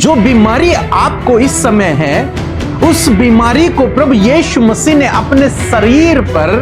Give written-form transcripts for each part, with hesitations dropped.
जो बीमारी आपको इस समय है, उस बीमारी को प्रभु यीशु मसीह ने अपने शरीर पर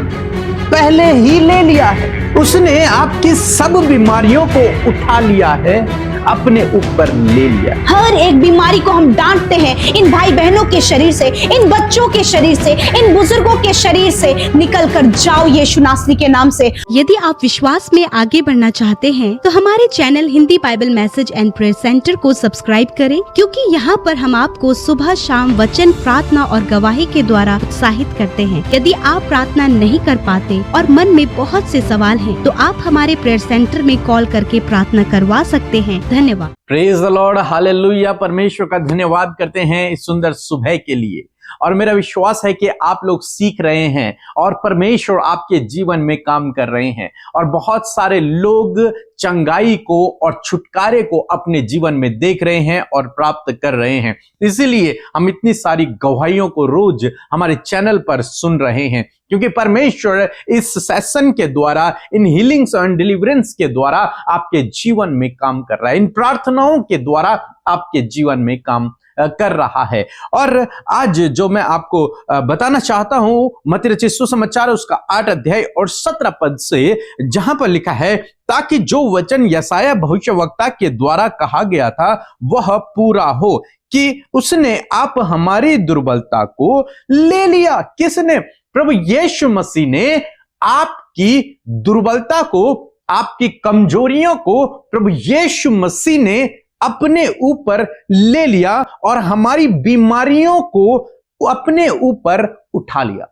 पहले ही ले लिया है। उसने आपकी सब बीमारियों को उठा लिया है, अपने ऊपर ले लिया। हर एक बीमारी को हम डांटते हैं, इन भाई बहनों के शरीर से, इन बच्चों के शरीर से, इन बुजुर्गों के शरीर से निकल कर जाओ यीशु नासरी के नाम से। यदि आप विश्वास में आगे बढ़ना चाहते हैं तो हमारे channel Hindi Bible message and prayer centre को सब्सक्राइब करें, क्योंकि यहाँ पर हम आपको सुबह शाम वचन, प्रार्थना और गवाही के द्वारा उत्साहित करते हैं। यदि आप प्रार्थना नहीं कर पाते और मन में बहुत से सवाल हैं, तो आप हमारे प्रेयर सेंटर में कॉल करके प्रार्थना करवा सकते हैं। धन्यवाद। Praise the Lord, hallelujah. परमेश्वर का धन्यवाद करते हैं इस सुंदर सुबह के लिए। और मेरा विश्वास है कि आप लोग सीख रहे हैं और परमेश्वर आपके जीवन में काम कर रहे हैं, और बहुत सारे लोग चंगाई को और छुटकारे को अपने जीवन में देख रहे हैं और प्राप्त कर रहे हैं। इसीलिए हम इतनी सारी गवाहियों को रोज हमारे चैनल पर सुन रहे हैं, क्योंकि परमेश्वर इस सेशन के द्वारा, इन हीलिंग्स एंड डिलीवरेंस के द्वारा आपके जीवन में काम कर रहा है, इन प्रार्थनाओं के द्वारा आपके जीवन में काम कर रहा है। और आज जो मैं आपको बताना चाहता हूं, मत्ती रचित सुसमाचार उसका 8 अध्याय और 17 पद से, जहां पर लिखा है, ताकि जो वचन यशायाह भविष्यवक्ता के द्वारा कहा गया था वह पूरा हो, कि उसने आप हमारी दुर्बलता को ले लिया। किसने? प्रभु यीशु मसीह ने आपकी दुर्बलता को, आपकी कमजोरियों को प्रभु यीशु मसीह ने अपने ऊपर ले लिया और हमारी बीमारियों को अपने ऊपर उठा लिया।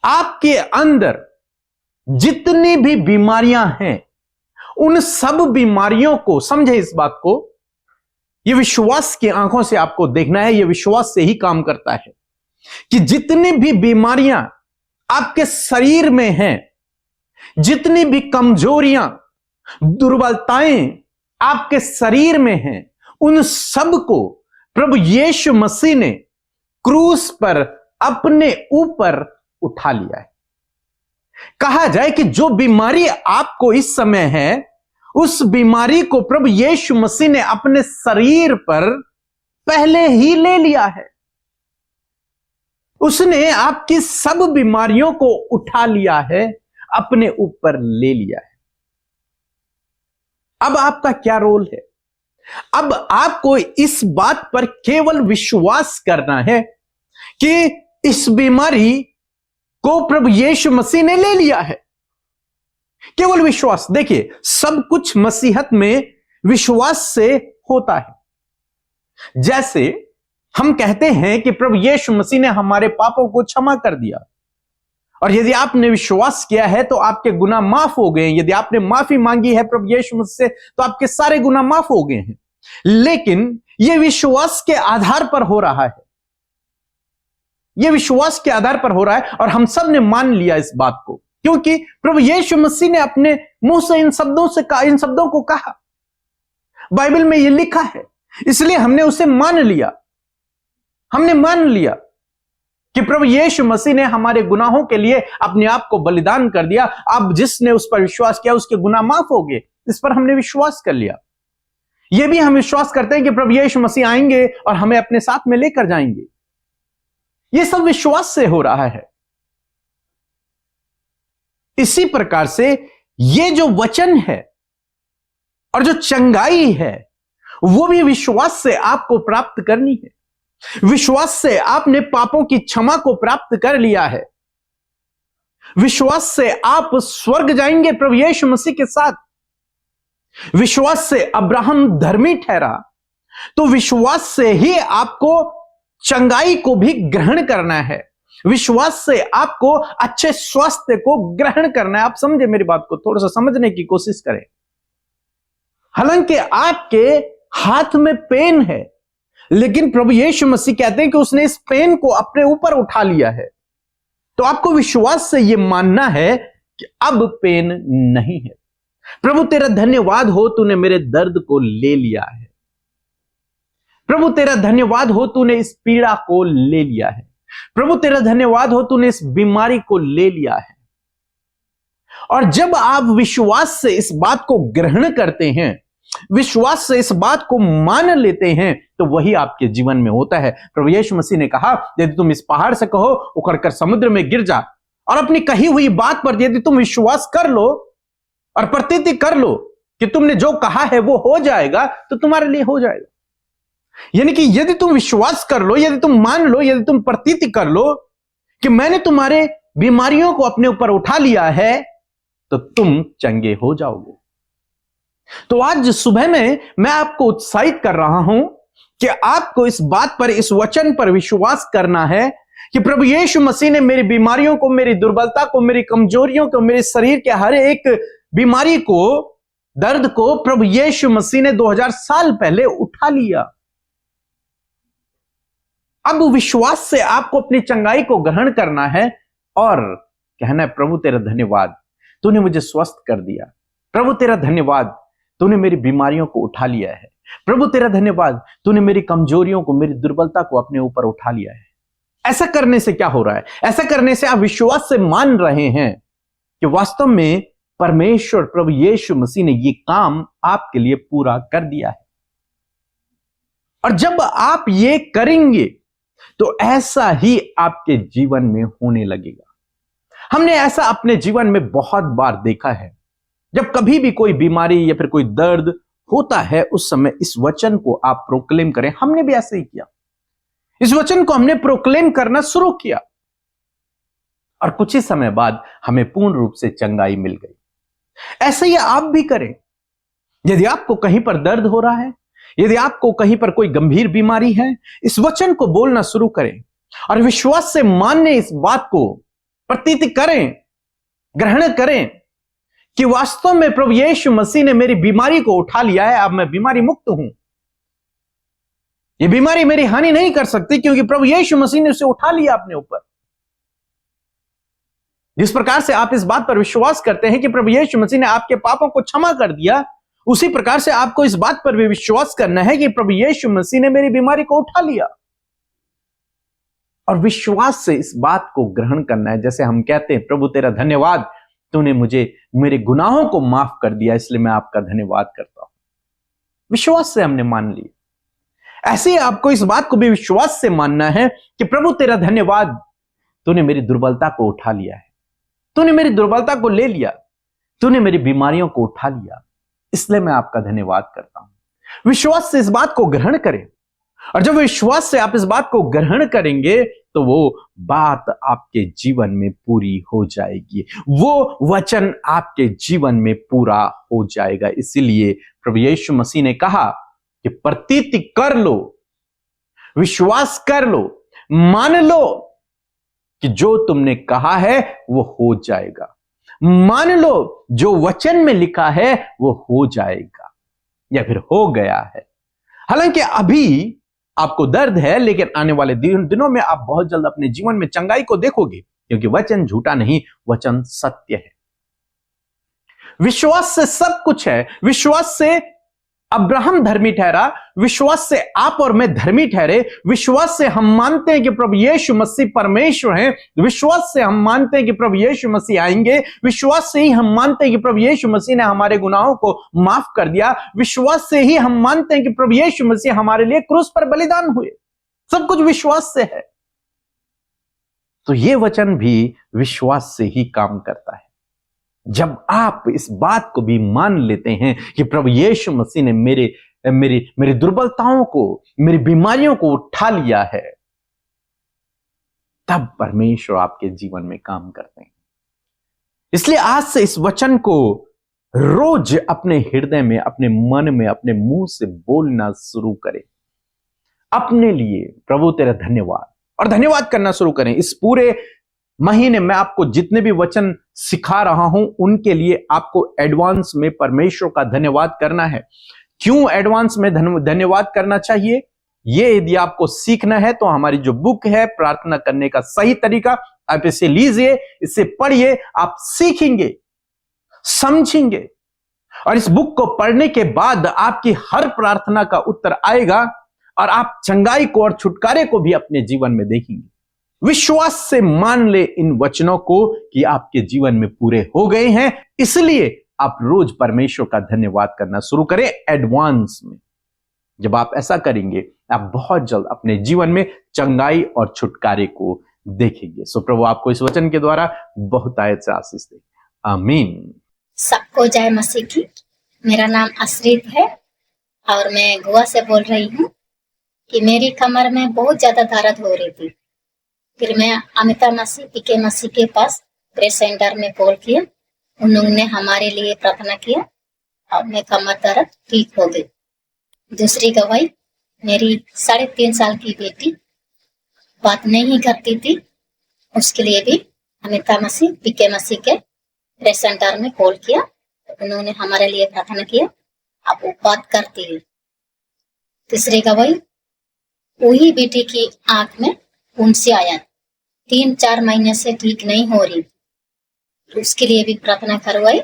आपके अंदर जितनी भी बीमारियां हैं, उन सब बीमारियों को, समझे इस बात को, यह विश्वास की आंखों से आपको देखना है, यह विश्वास से ही काम करता है कि जितनी भी बीमारियां आपके शरीर में हैं, जितनी भी कमजोरियां, दुर्बलताएं आपके शरीर में हैं, उन सब को प्रभु यीशु मसीह ने क्रूस पर अपने ऊपर उठा लिया है। कहा जाए कि जो बीमारी आपको इस समय है, उस बीमारी को प्रभु यीशु मसीह ने अपने शरीर पर पहले ही ले लिया है। उसने आपकी सब बीमारियों को उठा लिया है, अपने ऊपर ले लिया है। अब आपका क्या रोल है? अब आपको इस बात पर केवल विश्वास करना है कि इस बीमारी को प्रभु यीशु मसीह ने ले लिया है। केवल विश्वास। देखिए, सब कुछ मसीहत में विश्वास से होता है। जैसे हम कहते हैं कि प्रभु यीशु मसीह ने हमारे पापों को क्षमा कर दिया, और यदि आपने विश्वास किया है तो आपके गुनाह माफ हो गए। यदि आपने माफी मांगी है प्रभु यीशु मसीह से, तो आपके सारे गुनाह माफ हो गए हैं। लेकिन यह विश्वास के आधार पर हो रहा है, यह विश्वास के आधार पर हो रहा है, और हम सब ने मान लिया इस बात को, क्योंकि प्रभु यीशु मसीह ने अपने मुंह से इन शब्दों को कहा। बाइबल में यह लिखा है, इसलिए हमने उसे मान लिया। हमने मान लिया कि प्रभु यीशु मसीह ने हमारे गुनाहों के लिए अपने आप को बलिदान कर दिया। अब जिसने उस पर विश्वास किया उसके गुनाह माफ हो गए। इस पर हमने विश्वास कर लिया। यह भी हम विश्वास करते हैं कि प्रभु यीशु मसीह आएंगे और हमें अपने साथ में लेकर जाएंगे। यह सब विश्वास से हो रहा है। इसी प्रकार से यह जो वचन है और जो चंगाई है, वो भी विश्वास से आपको प्राप्त करनी है। विश्वास से आपने पापों की क्षमा को प्राप्त कर लिया है। विश्वास से आप स्वर्ग जाएंगे प्रभु यीशु मसीह के साथ। विश्वास से अब्राहम धर्मी ठहरा, तो विश्वास से ही आपको चंगाई को भी ग्रहण करना है। विश्वास से आपको अच्छे स्वास्थ्य को ग्रहण करना है। आप समझे मेरी बात को, थोड़ा सा समझने की कोशिश करें। हालांकि आपके हाथ में पेन है, लेकिन प्रभु यीशु मसीह कहते हैं कि उसने इस पेन को अपने ऊपर उठा लिया है। तो आपको विश्वास से यह मानना है कि अब पेन नहीं है। प्रभु तेरा धन्यवाद हो, तूने मेरे दर्द को ले लिया है। प्रभु तेरा धन्यवाद हो, तूने इस पीड़ा को ले लिया है। प्रभु तेरा धन्यवाद हो, तूने इस बीमारी को ले लिया है। और जब आप विश्वास से इस बात को ग्रहण करते हैं विश्वास से इस बात को मान लेते हैं तो वही आपके जीवन में होता है। प्रभु यीशु मसीह ने कहा, यदि तुम इस पहाड़ से कहो उखड़कर समुद्र में गिर जा, और अपनी कही हुई बात पर यदि तुम विश्वास कर लो और प्रतीति कर लो कि तुमने जो कहा है वो हो जाएगा, तो तुम्हारे लिए हो जाएगा। यानी कि यदि तुम विश्वास कर लो, यदि तुम मान लो, यदि तुम प्रतीति कर लो कि मैंने तुम्हारे बीमारियों को अपने ऊपर उठा लिया है, तो तुम चंगे हो जाओगे। तो आज सुबह में मैं आपको उत्साहित कर रहा हूं कि आपको इस बात पर, इस वचन पर विश्वास करना है कि प्रभु यीशु मसीह ने मेरी बीमारियों को, मेरी दुर्बलता को, मेरी कमजोरियों को, मेरे शरीर के हर एक बीमारी को, दर्द को प्रभु यीशु मसीह ने 2000 साल पहले उठा लिया। अब विश्वास से आपको अपनी चंगाई को ग्रहण करना है और कहना है, प्रभु तेरा धन्यवाद, तूने मुझे स्वस्थ कर दिया। प्रभु तेरा धन्यवाद, तूने मेरी बीमारियों को उठा लिया है। प्रभु तेरा धन्यवाद, तूने मेरी कमजोरियों को, मेरी दुर्बलता को अपने ऊपर उठा लिया है। ऐसा करने से क्या हो रहा है? ऐसा करने से आप विश्वास से मान रहे हैं कि वास्तव में परमेश्वर प्रभु यीशु मसीह ने यह काम आपके लिए पूरा कर दिया है। और जब आप ये करेंगे तो ऐसा ही आपके जीवन में होने लगेगा। हमने ऐसा अपने जीवन में बहुत बार देखा है। जब कभी भी कोई बीमारी या फिर कोई दर्द होता है, उस समय इस वचन को आप प्रोक्लेम करें। हमने भी ऐसे ही किया। इस वचन को हमने प्रोक्लेम करना शुरू किया और कुछ ही समय बाद हमें पूर्ण रूप से चंगाई मिल गई। ऐसे ही आप भी करें। यदि आपको कहीं पर दर्द हो रहा है, यदि आपको कहीं पर कोई गंभीर बीमारी है, इस वचन को बोलना शुरू करें और विश्वास से मानने, इस बात को प्रतीति करें, ग्रहण करें कि वास्तव में प्रभु यीशु मसीह ने मेरी बीमारी को उठा लिया है। अब मैं बीमारी मुक्त हूं। यह बीमारी मेरी हानि नहीं कर सकती क्योंकि प्रभु यीशु मसीह ने उसे उठा लिया अपने ऊपर। जिस प्रकार से आप इस बात पर विश्वास करते हैं कि प्रभु यीशु मसीह ने आपके पापों को क्षमा कर दिया, उसी प्रकार से आपको इस बात पर भी विश्वास करना है कि प्रभु यीशु मसीह ने मेरी बीमारी को उठा लिया। और विश्वास से इस बात को ग्रहण करना है। जैसे हम कहते हैं, प्रभु तेरा धन्यवाद, तूने मुझे मेरे गुनाहों को माफ कर दिया, इसलिए मैं आपका धन्यवाद करता हूं। विश्वास से हमने मान लिया। ऐसे ही आपको इस बात को भी विश्वास से मानना है कि प्रभु तेरा धन्यवाद, तूने मेरी दुर्बलता को उठा लिया है, तूने मेरी दुर्बलता को ले लिया, तूने मेरी बीमारियों को उठा लिया, इसलिए मैं आपका धन्यवाद करता हूं। विश्वास से इस बात को ग्रहण करें। और जब विश्वास से आप इस बात को ग्रहण करेंगे तो वो बात आपके जीवन में पूरी हो जाएगी, वो वचन आपके जीवन में पूरा हो जाएगा। इसीलिए प्रभु यीशु मसीह ने कहा कि प्रतीति कर लो, विश्वास कर लो, मान लो कि जो तुमने कहा है वो हो जाएगा। मान लो जो वचन में लिखा है वो हो जाएगा या फिर हो गया है। हालांकि अभी आपको दर्द है, लेकिन आने वाले दिनों में आप बहुत जल्द अपने जीवन में चंगाई को देखोगे, क्योंकि वचन झूठा नहीं, वचन सत्य है। विश्वास से सब कुछ है। विश्वास से अब्राहम धर्मी ठहरा, विश्वास से आप और मैं धर्मी ठहरे। विश्वास से हम मानते हैं कि प्रभु यीशु मसीह परमेश्वर हैं। विश्वास से हम मानते हैं कि प्रभु यीशु मसीह आएंगे। विश्वास से ही हम मानते हैं कि प्रभु यीशु मसीह ने हमारे गुनाहों को माफ कर दिया। विश्वास से ही हम मानते हैं कि प्रभु यीशु मसीह हमारे लिए क्रूस पर बलिदान हुए। सब कुछ विश्वास से है। तो ये वचन भी विश्वास से ही काम करता है। जब आप इस बात को भी मान लेते हैं कि प्रभु यीशु मसीह ने मेरी दुर्बलताओं को, मेरी बीमारियों को उठा लिया है, तब परमेश्वर आपके जीवन में काम करते हैं। इसलिए आज से इस वचन को रोज अपने हृदय में, अपने मन में, अपने मुंह से बोलना शुरू करें। अपने लिए प्रभु तेरा धन्यवाद, और धन्यवाद करना शुरू करें। इस पूरे महीने में आपको जितने भी वचन सिखा रहा हूं, उनके लिए आपको एडवांस में परमेश्वर का धन्यवाद करना है। क्यों एडवांस में धन्यवाद करना चाहिए? ये यदि आपको सीखना है तो हमारी जो बुक है प्रार्थना करने का सही तरीका, आप इसे लीजिए, इसे पढ़िए, आप सीखेंगे, समझेंगे, और इस बुक को पढ़ने के बाद आपकी हर प्रार्थना का उत्तर आएगा और आप चंगाई को और छुटकारे को भी अपने जीवन में देखेंगे। विश्वास से मान ले इन वचनों को कि आपके जीवन में पूरे हो गए हैं, इसलिए आप रोज परमेश्वर का धन्यवाद करना शुरू करें एडवांस में। जब आप ऐसा करेंगे आप बहुत जल्द अपने जीवन में चंगाई और छुटकारे को देखेंगे। सो प्रभु आपको इस वचन के द्वारा बहुत आयत से आशीष दे। आमीन। सबको जय मसीह की। मेरा नाम असरीत है और मैं गोवा से बोल रही हूँ कि मेरी कमर में बहुत ज्यादा दर्द हो रही थी। फिर मैं अमिता मसीह पीके मसीह के पास प्रेयर सेंटर में कॉल किया, उन्होंने हमारे लिए प्रार्थना किया और मैं कमर दर्द ठीक हो गई। दूसरी गवाही, मेरी 3.5 साल की बेटी बात नहीं करती थी, उसके लिए भी अमिता मसीह पीके मसीह के प्रेयर सेंटर में कॉल किया, उन्होंने हमारे लिए प्रार्थना किया, अब वो बात करती है। तीसरी गवाही, वही बेटी की आंख में फुंसी आया, 3-4 महीने से ठीक नहीं हो रही, तो उसके लिए भी प्रार्थना करवाई,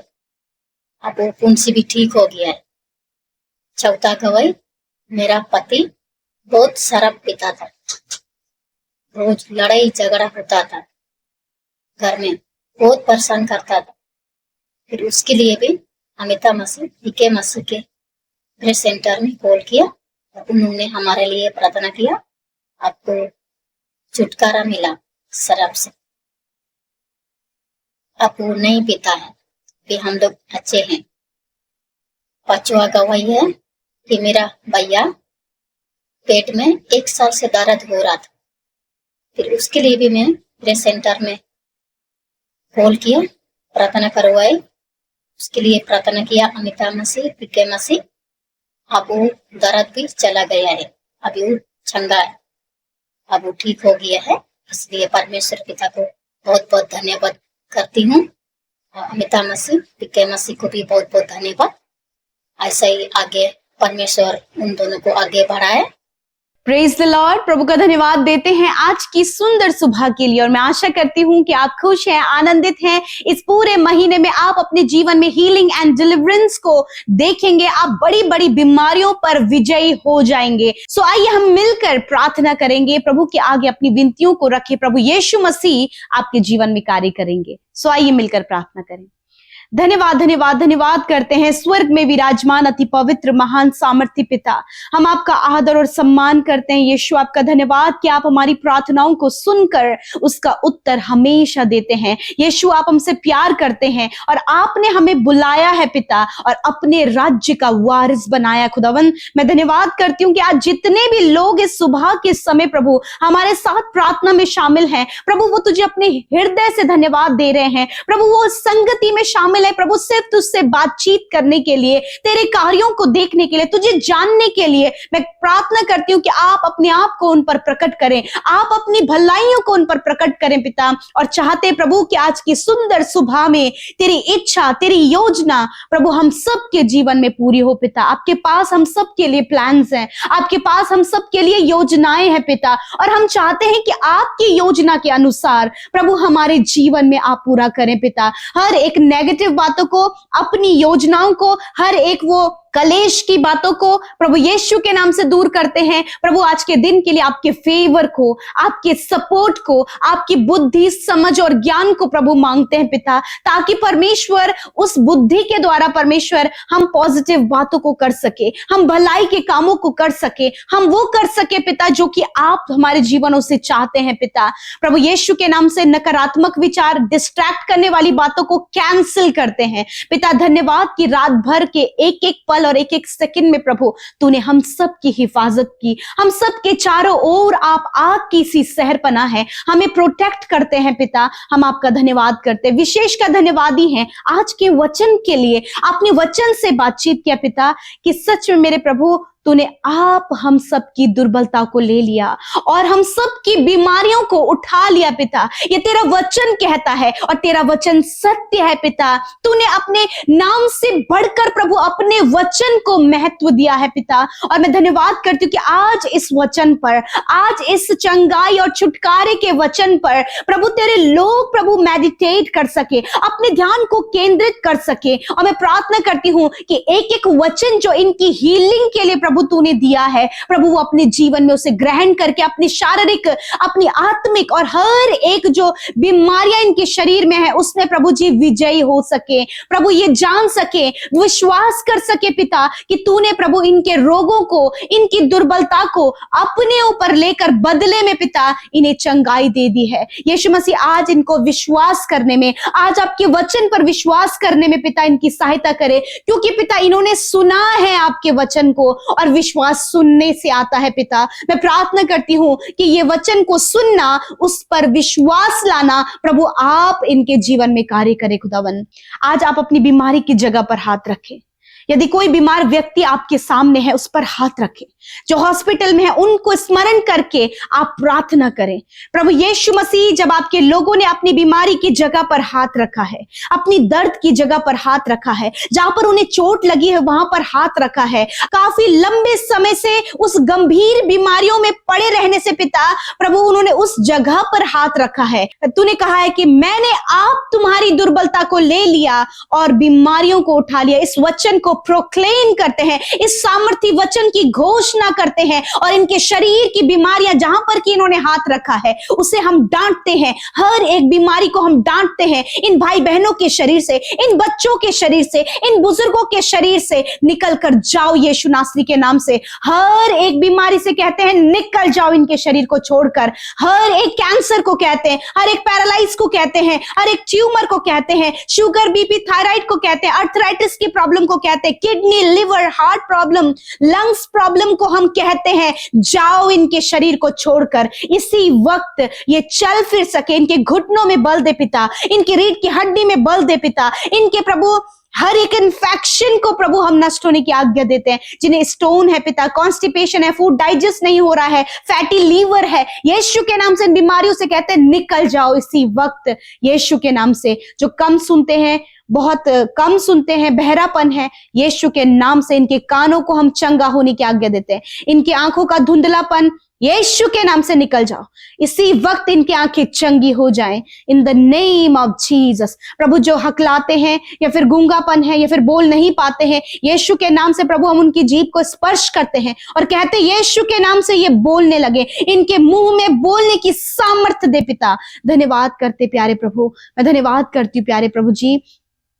अब वो फुंसी भी ठीक हो गया है। चौथा गवाही, मेरा पति बहुत शराब पीता था, रोज लड़ाई झगड़ा होता था, घर में बहुत परेशान करता था। फिर उसके लिए भी अमिता मसीह पीके मसीह के प्रेयर सेंटर में कॉल किया, उन्होंने हमारे लिए प्रार्थना किया, आपको छुटकारा मिला शराब से, अब वो नहीं पीता है, कि हम लोग अच्छे हैं। पांचवा गवाही है कि मेरा भैया पेट में 1 साल से दर्द हो रहा था, फिर उसके लिए भी मैं प्रेयर सेंटर में कॉल किया, प्रार्थना करवाई, उसके लिए प्रार्थना किया अमिता मसीह पीके मसीह, अब वो दर्द भी चला गया है, अभी वो चंगा है, अब वो ठीक हो गया है। इसलिए परमेश्वर पिता को बहुत बहुत धन्यवाद करती हूँ, अमिता मसीह पीके मसीह को भी बहुत बहुत धन्यवाद। ऐसा ही आगे परमेश्वर उन दोनों को आगे बढ़ाए। Praise the Lord. प्रभु का धन्यवाद देते हैं आज की सुंदर सुबह के लिए, और मैं आशा करती हूं कि आप खुश हैं, आनंदित हैं। इस पूरे महीने में आप अपने जीवन में हीलिंग एंड डिलीवरेंस को देखेंगे, आप बड़ी बड़ी बीमारियों पर विजयी हो जाएंगे। सो आइए हम मिलकर प्रार्थना करेंगे, प्रभु के आगे अपनी विनतियों को रखें, प्रभु यीशु मसीह आपके जीवन में कार्य करेंगे। सो आइए मिलकर प्रार्थना करें। धन्यवाद धन्यवाद धन्यवाद करते हैं स्वर्ग में विराजमान अति पवित्र महान सामर्थी पिता, हम आपका आदर और सम्मान करते हैं। यीशु आपका धन्यवाद कि आप हमारी प्रार्थनाओं को सुनकर उसका उत्तर हमेशा देते हैं। यीशु आप हमसे प्यार करते हैं और आपने हमें बुलाया है पिता, और अपने राज्य का वारिस बनाया। खुदावन मैं धन्यवाद करती हूँ कि आज जितने भी लोग इस सुबह के समय प्रभु हमारे साथ प्रार्थना में शामिल हैं, प्रभु वो तुझे अपने हृदय से धन्यवाद दे रहे हैं। प्रभु वो संगति में शामिल है प्रभु, सिर्फ तुझसे बातचीत करने के लिए, तेरे कार्यों को देखने के लिए, तुझे जानने के लिए। मैं प्रार्थना करती हूँ कि आप अपने आप को उन पर प्रकट करें, आप अपनी भलाइयों को उन पर प्रकट करें पिता। और चाहते प्रभु कि आज की सुंदर सुबह में तेरी इच्छा, तेरी योजना प्रभु हम सब के जीवन में पूरी हो पिता। आपके पास हम सब के लिए प्लान्स हैं, आपके पास हम सब के लिए योजनाएं हैं पिता, और हम चाहते हैं कि आपकी योजना के अनुसार प्रभु हमारे जीवन में आप पूरा करें पिता। हर एक नेगेटिव बातों को, अपनी योजनाओं को, हर एक वो कलेश की बातों को प्रभु यीशु के नाम से दूर करते हैं। प्रभु आज के दिन के लिए आपके फेवर को, आपके सपोर्ट को, आपकी बुद्धि, समझ और ज्ञान को प्रभु मांगते हैं पिता, ताकि परमेश्वर उस बुद्धि के द्वारा परमेश्वर हम पॉजिटिव बातों को कर सके, हम भलाई के कामों को कर सके, हम वो कर सके पिता जो कि आप हमारे जीवनों से चाहते हैं पिता। प्रभु यीशु के नाम से नकारात्मक विचार, डिस्ट्रैक्ट करने वाली बातों को कैंसिल करते हैं पिता। धन्यवाद कि रात भर के एक एक पल और एक एक सेकंड में प्रभु तूने हम सब की हिफाजत की, हम सब के चारों ओर आप आग की सी सहरपना है, हमें प्रोटेक्ट करते हैं पिता। हम आपका धन्यवाद करते हैं, विशेष का धन्यवादी हैं आज के वचन के लिए। आपने वचन से बातचीत किया पिता कि सच में मेरे प्रभु तूने आप हम सब की दुर्बलता को ले लिया और हम सब की बीमारियों को उठा लिया पिता। ये तेरा वचन कहता है और तेरा वचन सत्य है पिता। तूने अपने नाम से बढ़कर प्रभु अपने वचन को महत्व दिया है पिता। और मैं धन्यवाद करती हूँ कि आज इस वचन पर, आज इस चंगाई और छुटकारे के वचन पर प्रभु तेरे लोग प्रभु मेडिटेट कर सके, अपने ध्यान को केंद्रित कर सके। और मैं प्रार्थना करती हूँ कि एक एक वचन जो इनकी हीलिंग के लिए प्रभु प्रभु तूने दिया है प्रभु, वो अपने जीवन में उसे ग्रहण करके अपनी शारीरिक, अपनी आत्मिक और हर एक जो बीमारियां इनके शरीर में है उसमें प्रभु जी विजयी हो सके। प्रभु ये जान सके, विश्वास कर सके पिता कि तूने प्रभु इनके रोगों को, इनकी दुर्बलता को अपने ऊपर लेकर बदले में पिता इन्हें चंगाई दे दी है। यीशु मसीह आज इनको विश्वास करने में, आज आपके वचन पर विश्वास करने में पिता इनकी सहायता करे, क्योंकि पिता इन्होंने सुना है आपके वचन को और विश्वास सुनने से आता है। पिता मैं प्रार्थना करती हूं कि ये वचन को सुनना, उस पर विश्वास लाना प्रभु आप इनके जीवन में कार्य करें। खुदावन आज आप अपनी बीमारी की जगह पर हाथ रखें। यदि कोई बीमार व्यक्ति आपके सामने है उस पर हाथ रखें, जो हॉस्पिटल में है उनको स्मरण करके आप प्रार्थना करें। प्रभु यीशु मसीह, जब आपके लोगों ने अपनी बीमारी की जगह पर हाथ रखा है, अपनी दर्द की जगह पर हाथ रखा है, जहां पर उन्हें चोट लगी है वहां पर हाथ रखा है, काफी लंबे समय से उस गंभीर बीमारियों में पड़े रहने से पिता प्रभु उन्होंने उस जगह पर हाथ रखा है। तूने कहा है कि मैंने आप तुम्हारी दुर्बलता को ले लिया और बीमारियों को उठा लिया। इस वचन को प्रोक्लेम करते हैं, इस सामर्थी वचन की घोषणा करते हैं और इनके शरीर की बीमारियां जहां पर कि इन्होंने हाथ रखा है उसे हम डांटते हैं। हर एक बीमारी को हम डांटते हैं। इन भाई बहनों के शरीर से, इन बच्चों के शरीर से, इन बुजुर्गों के शरीर से निकल कर जाओ यीशु नासरी के नाम से। हर एक बीमारी से कहते हैं निकल जाओ इनके शरीर को छोड़कर। हर एक कैंसर को कहते हैं, हर एक पैरालाइज को कहते हैं, हर एक ट्यूमर को कहते हैं, शुगर, बीपी, थायराइड को कहते हैं, अर्थराइटिस की प्रॉब्लम को कहते हैं, kidney, liver, heart problem, lungs problem को हम कहते हैं जाओ इनके शरीर को छोड़कर। इसी वक्त ये चल फिर सके। इनके घुटनों में बल दे पिता, इनकी रीढ़ की हड्डी में बल दे पिता, इनके प्रभु हर एक इन्फेक्शन को प्रभु हम नष्ट होने की आज्ञा देते हैं। जिन्हें स्टोन है पिता, कॉन्स्टिपेशन है, फूड डाइजेस्ट नहीं हो रहा है, फैटी लीवर है, यीशु के नाम से इन बीमारियों से कहते हैं निकल जाओ इसी वक्त यीशु के नाम से। जो कम सुनते हैं, बहुत कम सुनते हैं, बहरापन है, यीशु के नाम से इनके कानों को हम चंगा होने की आज्ञा देते हैं। इनकी आंखों का धुंधलापन यीशु के नाम से निकल जाओ, इसी वक्त इनकी आंखें चंगी हो जाएं in the name of Jesus. प्रभु जो हकलाते हैं या फिर गूंगापन है या फिर बोल नहीं पाते हैं, यीशु के नाम से प्रभु हम उनकी जीभ को स्पर्श करते हैं और कहते हैं यीशु के नाम से ये बोलने लगे। इनके मुंह में बोलने की सामर्थ्य दे पिता। धन्यवाद करते प्यारे प्रभु, मैं धन्यवाद करती हूँ प्यारे प्रभु जी।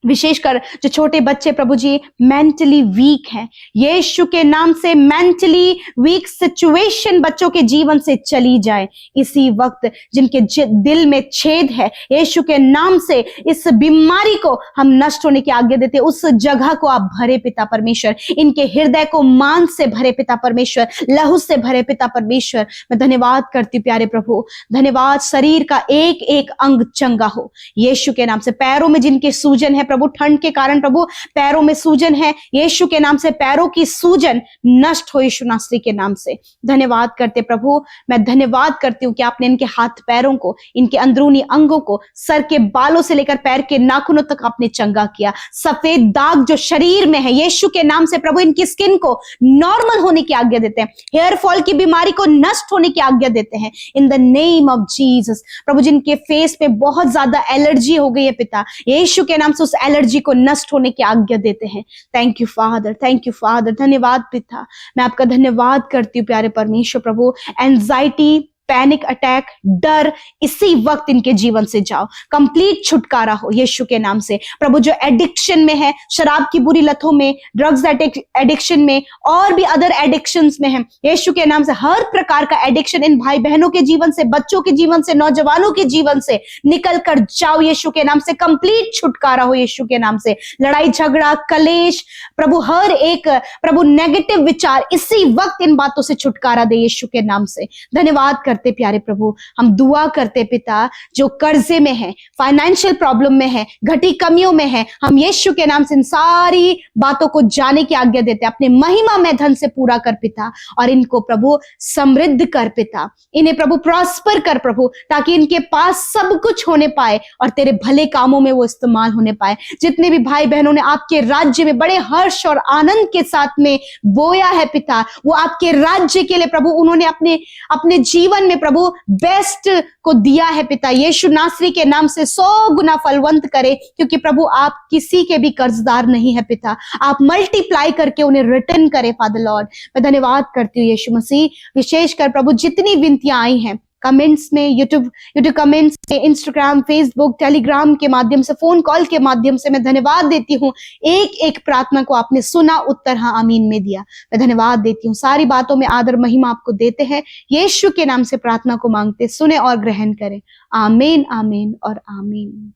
विशेषकर जो छोटे बच्चे प्रभु जी मेंटली वीक हैं, यीशु के नाम से मेंटली वीक सिचुएशन बच्चों के जीवन से चली जाए इसी वक्त। जिनके दिल में छेद है, यीशु के नाम से इस बीमारी को हम नष्ट होने की आज्ञा देते। उस जगह को आप भरे पिता परमेश्वर, इनके हृदय को मांस से भरे पिता परमेश्वर, लहू से भरे पिता परमेश्वर। मैं धन्यवाद करती हूँ प्यारे प्रभु, धन्यवाद। शरीर का एक एक अंग चंगा हो यीशु के नाम से। पैरों में जिनके सूजन है प्रभु, ठंड के कारण प्रभु पैरों में सूजन है, यीशु के नाम से पैरों की सूजन नष्ट हो यीशु नासरी के नाम से। धन्यवाद करते प्रभु, मैं धन्यवाद करती हूँ कि आपने इनके हाथ पैरों को, इनके अंदरूनी अंगों को, सर के बालों से लेकर पैर के नाखूनों तक आपने चंगा किया। सफेद दाग जो शरीर में है, यीशु के नाम से प्रभु इनकी स्किन को नॉर्मल होने की आज्ञा देते हैं। हेयर फॉल की बीमारी को नष्ट होने की आज्ञा देते हैं in the name of Jesus. प्रभु जिनके फेस पे बहुत ज्यादा एलर्जी हो गई है पिता, यीशु के नाम से उस एलर्जी को नष्ट होने की आज्ञा देते हैं। Thank you father, thank you father. धन्यवाद पिता, मैं आपका धन्यवाद करती हूँ प्यारे परमेश्वर। प्रभु एंजाइटी, पैनिक अटैक, डर इसी वक्त इनके जीवन से जाओ, कंप्लीट छुटकारा हो यीशु के नाम से। प्रभु जो एडिक्शन में है, शराब की बुरी लतों में, ड्रग्स एडिक्शन में और भी अदर एडिक्शंस में है, यीशु के नाम से हर प्रकार का एडिक्शन इन भाई बहनों के जीवन से, बच्चों के जीवन से, नौजवानों के जीवन से निकल कर जाओ यीशु के नाम से। कंप्लीट छुटकारा हो यीशु के नाम से। लड़ाई झगड़ा, कलेश, प्रभु हर एक प्रभु नेगेटिव विचार इसी वक्त इन बातों से छुटकारा दे यीशु के नाम से। धन्यवाद करते प्यारे प्रभु, हम दुआ करते पिता जो कर्जे में है, फाइनेंशियल प्रॉब्लम में है, घटी कमियों में है, हम यीशु के नाम से इन सारी बातों को जाने की आज्ञा देते। अपने महिमा में धन से पूरा कर पिता और इनको प्रभु समृद्ध कर पिता, इन्हें प्रभु प्रॉस्पर कर प्रभु, ताकि इनके पास सब कुछ होने पाए और तेरे भले कामों में वो इस्तेमाल होने पाए। जितने भी भाई बहनों ने आपके राज्य में बड़े हर्ष और आनंद के साथ में बोया है पिता, वो आपके राज्य के लिए प्रभु उन्होंने अपने जीवन जीवन में प्रभु बेस्ट को दिया है पिता, यीशु नासरी के नाम से 100 गुना फलवंत करे, क्योंकि प्रभु आप किसी के भी कर्जदार नहीं है पिता। आप मल्टीप्लाई करके उन्हें रिटर्न करें फादर लॉर्ड। मैं धन्यवाद करती हूँ यीशु मसीह। विशेषकर प्रभु जितनी विनतियां आई हैं कमेंट्स में, यूट्यूब कमेंट्स में, इंस्टाग्राम, फेसबुक, टेलीग्राम के माध्यम से, फोन कॉल के माध्यम से, मैं धन्यवाद देती हूँ। एक एक प्रार्थना को आपने सुना, उत्तर हाँ आमीन में दिया। मैं धन्यवाद देती हूँ। सारी बातों में आदर महिमा आपको देते हैं। यीशु के नाम से प्रार्थना को मांगते, सुने और ग्रहण करें। आमीन, आमीन और आमीन।